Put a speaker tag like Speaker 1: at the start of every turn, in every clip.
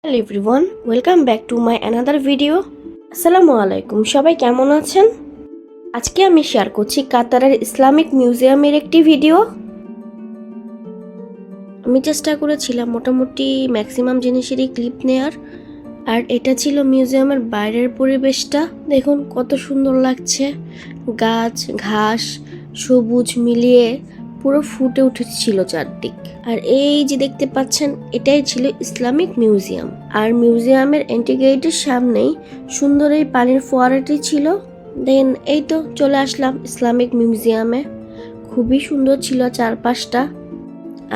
Speaker 1: Hello everyone, welcome back to my another video. আসসালামু আলাইকুম, সবাই কেমন আছেন? আজকে আমি শেয়ার করছি কাতারের ইসলামিক মিউজিয়ামের একটি ভিডিও। আমি চেষ্টা করেছিলাম মোটামুটি ম্যাক্সিমাম জিনিসেরই ক্লিপ নেয়ার। আর এটা ছিল মিউজিয়ামের বাইরের পরিবেশটা। দেখুন কত সুন্দর লাগছে, গাছ ঘাস সবুজ মিলিয়ে পুরো ফুটে উঠেছিল চারদিক। আর এই যে দেখতে পাচ্ছেন, এটাই ছিল ইসলামিক মিউজিয়াম। আর মিউজিয়ামের এন্ট্রি গেটের সামনেই সুন্দর এই পানির ফোয়ারাটি ছিল। দেন এই তো চলে আসলাম ইসলামিক মিউজিয়ামে। খুবই সুন্দর ছিল চারপাশটা।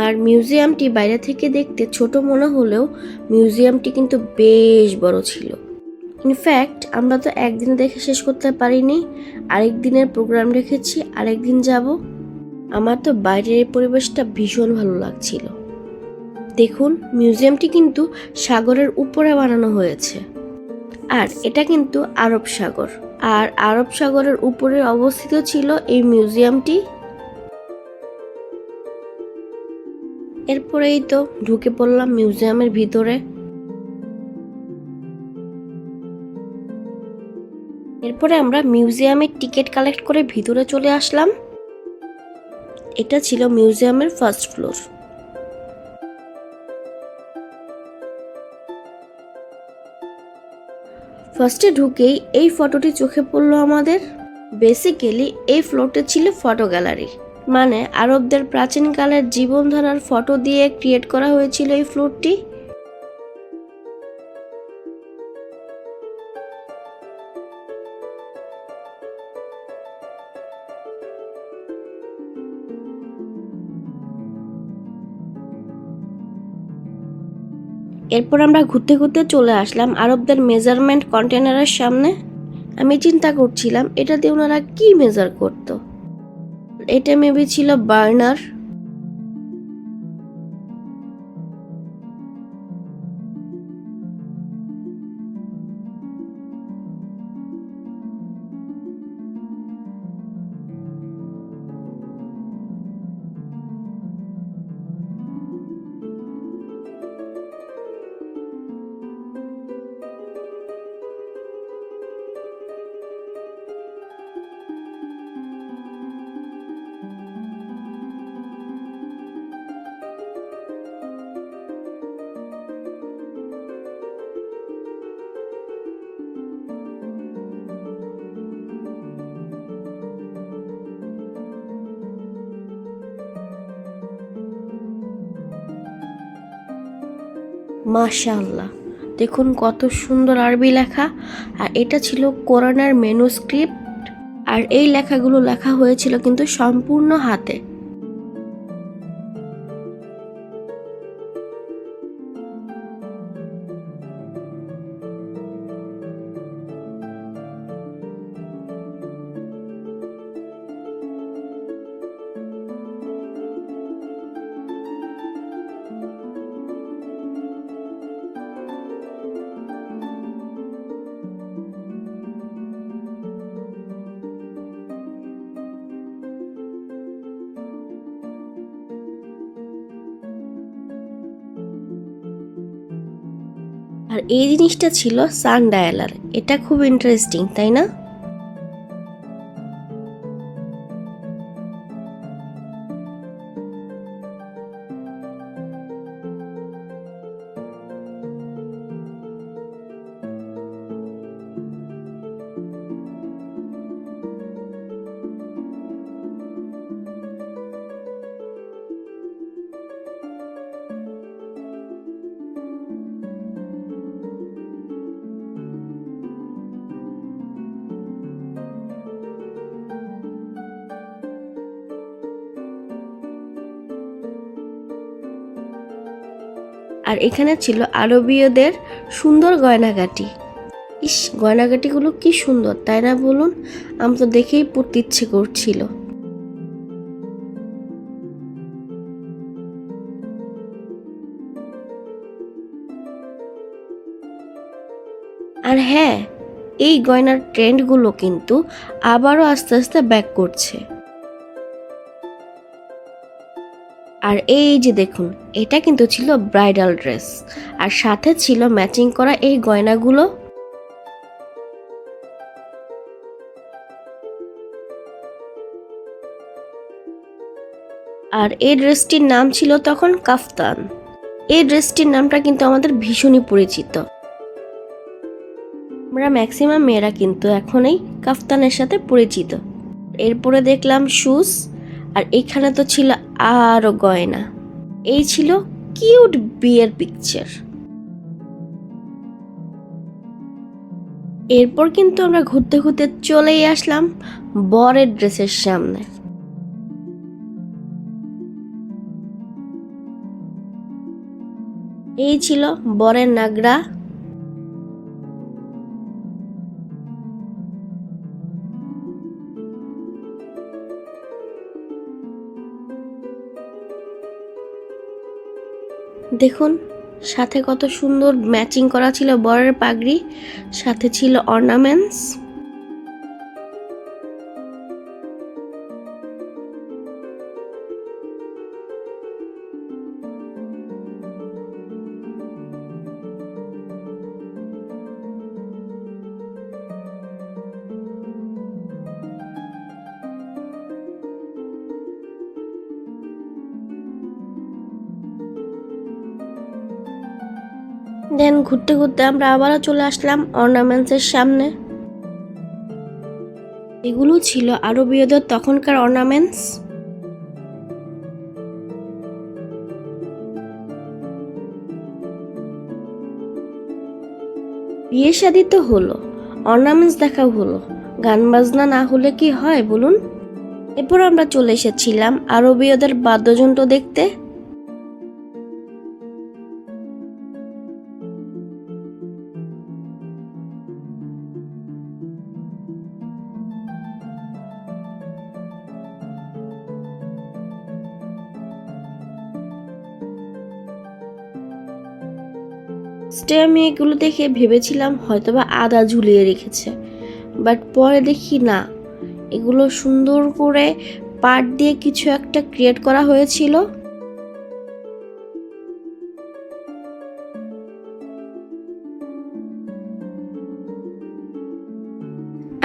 Speaker 1: আর মিউজিয়ামটি বাইরে থেকে দেখতে ছোট মনে হলেও মিউজিয়ামটি কিন্তু বেশ বড় ছিল। ইনফ্যাক্ট আমরা তো একদিনে দেখে শেষ করতে পারিনি, আরেক দিনের প্রোগ্রাম রেখেছি, আরেকদিন যাব। আমার তো বাইরের পরিবেশটা ভীষণ ভালো লাগছিল। দেখুন মিউজিয়ামটি কিন্তু সাগরের উপরে বানানো হয়েছে। আর এটা কিন্তু আরব সাগর, আর আরব সাগরের উপরে অবস্থিত ছিল এই মিউজিয়ামটি। এরপরেই তো ঢুকে পড়লাম মিউজিয়ামের ভিতরে। এরপরে আমরা মিউজিয়ামের টিকিট কালেক্ট করে ভিতরে চলে আসলাম। এটা ছিল মিউজিয়ামের ফার্স্ট ফ্লোর। ফার্স্টে ঢুকেই এই ফটোটি চোখে পড়লো আমাদের। বেসিক্যালি এই ফ্লোরটি ছিল ফটো গ্যালারি, মানে আরবদের প্রাচীনকালের জীবনধারার ফটো দিয়ে ক্রিয়েট করা হয়েছিল এই ফ্লোরটি। এরপর আমরা ঘুরতে ঘুরতে চলে আসলাম আরবদের মেজারমেন্ট কন্টেনারের সামনে। আমি চিন্তা করছিলাম এটা দিয়ে ওনারা কি মেজার করত। এটা মেবি ছিল বার্নার। মাশাআল্লাহ, দেখুন কত সুন্দর আরবি লেখা। আর এটা ছিল কোরআনের ম্যানুস্ক্রিপ্ট। আর এই লেখাগুলো লেখা হয়েছিল কিন্তু সম্পূর্ণ হাতে। আর এই জিনিসটা ছিল সান ডায়ালার। এটা খুব ইন্টারেস্টিং, তাই না? আর এখানে ছিল আরবীয়দের সুন্দর গয়নাগাটি। ইস, গয়নাগাটিগুলো কি সুন্দর, তাই না বলুন? আমার তো দেখেই পড়তে ইচ্ছে করছিল। আর হ্যাঁ, এই গয়নার ট্রেন্ডগুলো কিন্তু আবারও আস্তে আস্তে ব্যাক করছে। আর এই যে দেখুন, এটা কিন্তু ছিল ব্রাইডাল ড্রেস, আর সাথে ছিল ম্যাচিং করা এই গয়নাগুলো। আর এই ড্রেসটির নাম ছিল তখন কাফতান। এই ড্রেসটির নামটা কিন্তু আমাদের ভীষণই পরিচিত। আমরা ম্যাক্সিমাম মেয়েরা কিন্তু এখন এই কাফতানের সাথে পরিচিত। এরপরে দেখলাম শুজ, আর এখানে তো ছিল আরো গয়না। এই ছিল কিউট বিয়ের পিকচার। এরপর কিন্তু আমরা ঘুরতে ঘুরতে চলেই আসলাম বরের ড্রেসের সামনে। এই ছিল বরের নাগরা। দেখুন সাথে কত সুন্দর ম্যাচিং করা ছিল বরের পাগড়ি, সাথে ছিল অর্নামেন্টস। দেন ঘুরতে ঘুরতে আমরা আবারও চলে আসলাম অর্নামেন্টসের সামনে। এগুলো ছিল আরবীয়দের তখনকার অর্নামেন্টস। বিয়ে শাদী তো হলো, অর্নামেন্টস দেখাও হলো, গান বাজনা না হলে কি হয় বলুন। এরপর আমরা চলে এসেছিলাম আরবীয়দের বাদ্যযন্ত্র দেখতে। আমি এগুলো দেখে ভেবেছিলাম হয়তোবা আদা ঝুলিয়ে রেখেছে, বাট পরে দেখি না, এগুলো সুন্দর করে পাট দিয়ে কিছু একটা ক্রিয়েট করা হয়েছিল।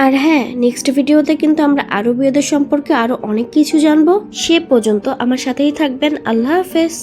Speaker 1: আর হ্যাঁ, নেক্সট ভিডিওতে কিন্তু আমরা আরবীয়দের সম্পর্কে আরো অনেক কিছু জানবো। সে পর্যন্ত আমার সাথেই থাকবেন। আল্লাহ হাফেজ।